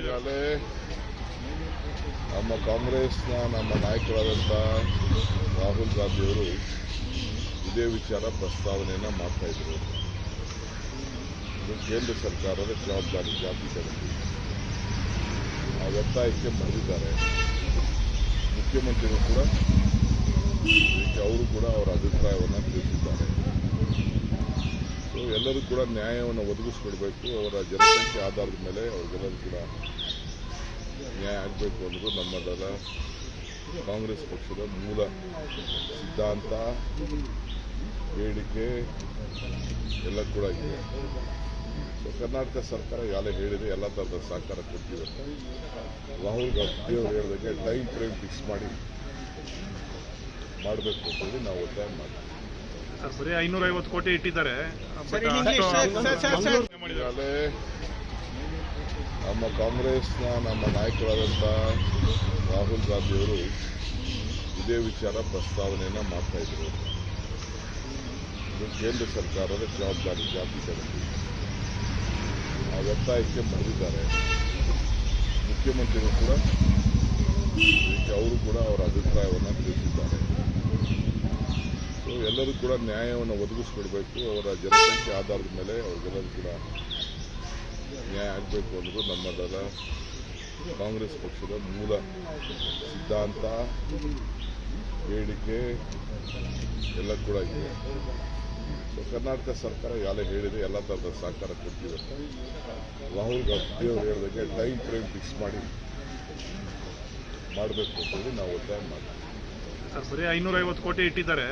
ಈಗಾಗಲೇ ನಮ್ಮ ಕಾಂಗ್ರೆಸ್ನ ನಮ್ಮ ನಾಯಕರಾದಂಥ ರಾಹುಲ್ ಗಾಂಧಿಯವರು ಇದೇ ವಿಚಾರ ಪ್ರಸ್ತಾವನೆಯನ್ನು ಮಾಡ್ತಾ ಇದ್ರು. ಇದು ಕೇಂದ್ರ ಸರ್ಕಾರದ ಜವಾಬ್ದಾರಿ ಜಾತಿಗಳಲ್ಲಿ ಆ ಒತ್ತಾಯಕ್ಕೆ ಬಂದಿದ್ದಾರೆ. ಮುಖ್ಯಮಂತ್ರಿಗಳು ಕೂಡ ಇದಕ್ಕೆ ಅವರು ಕೂಡ ಅವರ ಅಭಿಪ್ರಾಯವನ್ನು ತಿಳಿಸಿದ್ದಾರೆ. ಸೊ ಎಲ್ಲರೂ ಕೂಡ ನ್ಯಾಯವನ್ನು ಒದಗಿಸ್ಕೊಡ್ಬೇಕು. ಅವರ ಜನಸಂಖ್ಯೆ ಆಧಾರದ ಮೇಲೆ ಅವ್ರಿಗೆಲ್ಲರೂ ಕೂಡ ನ್ಯಾಯ ಆಗಬೇಕು ಅನ್ನೋದು ನಮ್ಮದರ ಕಾಂಗ್ರೆಸ್ ಪಕ್ಷದ ಮೂಲ ಸಿದ್ಧಾಂತ, ಬೇಡಿಕೆ ಎಲ್ಲ ಕೂಡ ಇದೆ. ಸೊ ಕರ್ನಾಟಕ ಸರ್ಕಾರ ಯಾರೇ ಹೇಳಿದೆ ಎಲ್ಲ ಥರದ ಸಹಕಾರ ಕೊಡ್ತೀವಿ ಅಂತ ರಾಹುಲ್ ಗಾಂಧಿ ಅವರು ಹೇಳಿದಾಗೆ ಟೈಮ್ ಫ್ರೇಮ್ ಫಿಕ್ಸ್ ಮಾಡಿ ಮಾಡಬೇಕು ಅಂತೇಳಿ ನಾವು ಒತ್ತಾಯ ಮಾಡ್ತೀವಿ. ಬರೀ 550 ಕೋಟಿ ಇಟ್ಟಿದ್ದಾರೆ. ಈಗಾಗಲೇ ನಮ್ಮ ಕಾಂಗ್ರೆಸ್ನ ನಮ್ಮ ನಾಯಕರಾದಂಥ ರಾಹುಲ್ ಗಾಂಧಿಯವರು ಇದೇ ವಿಚಾರ ಪ್ರಸ್ತಾವನೆಯನ್ನು ಮಾಡ್ತಾ ಇದ್ರು. ಇದು ಕೇಂದ್ರ ಸರ್ಕಾರದ ಜವಾಬ್ದಾರಿ ಜಾತಿಗಳಲ್ಲಿ ಆ ಒತ್ತಾಯಕ್ಕೆ ಬಂದಿದ್ದಾರೆ. ಮುಖ್ಯಮಂತ್ರಿಗಳು ಕೂಡ ಇದಕ್ಕೆ ಅವರು ಕೂಡ ಅವರ ಅಭಿಪ್ರಾಯವನ್ನು ತಿಳಿಸಿದ್ದಾರೆ. ಸೊ ಎಲ್ಲರೂ ಕೂಡ ನ್ಯಾಯವನ್ನು ಒದಗಿಸ್ಕೊಡ್ಬೇಕು. ಅವರ ಜನಸಂಖ್ಯೆ ಆಧಾರದ ಮೇಲೆ ಅವ್ರಿಗೆಲ್ಲರೂ ಕೂಡ ನ್ಯಾಯ ಆಗಬೇಕು ಅನ್ನೋದು ನಮ್ಮದರ ಕಾಂಗ್ರೆಸ್ ಪಕ್ಷದ ಮೂಲ ಸಿದ್ಧಾಂತ, ಬೇಡಿಕೆ ಎಲ್ಲ ಕೂಡ ಇದೆ. ಸೊ ಕರ್ನಾಟಕ ಸರ್ಕಾರ ಯಾರೇ ಹೇಳಿದೆ ಎಲ್ಲ ಥರದ ಸಹಕಾರ ಕೊಡ್ತೀವಿ ಅಂತ ರಾಹುಲ್ ಗಾಂಧಿ ಅವರು ಹೇಳಿದಾಗೆ ಟೈಮ್ ಫ್ರೇಮ್ ಫಿಕ್ಸ್ ಮಾಡಿ ಮಾಡಬೇಕು ಅಂತೇಳಿ ನಾವು ಒತ್ತಾಯ ಮಾಡ್ತೀವಿ. ಬರೀ 550 ಕೋಟಿ ಇಟ್ಟಿದ್ದಾರೆ.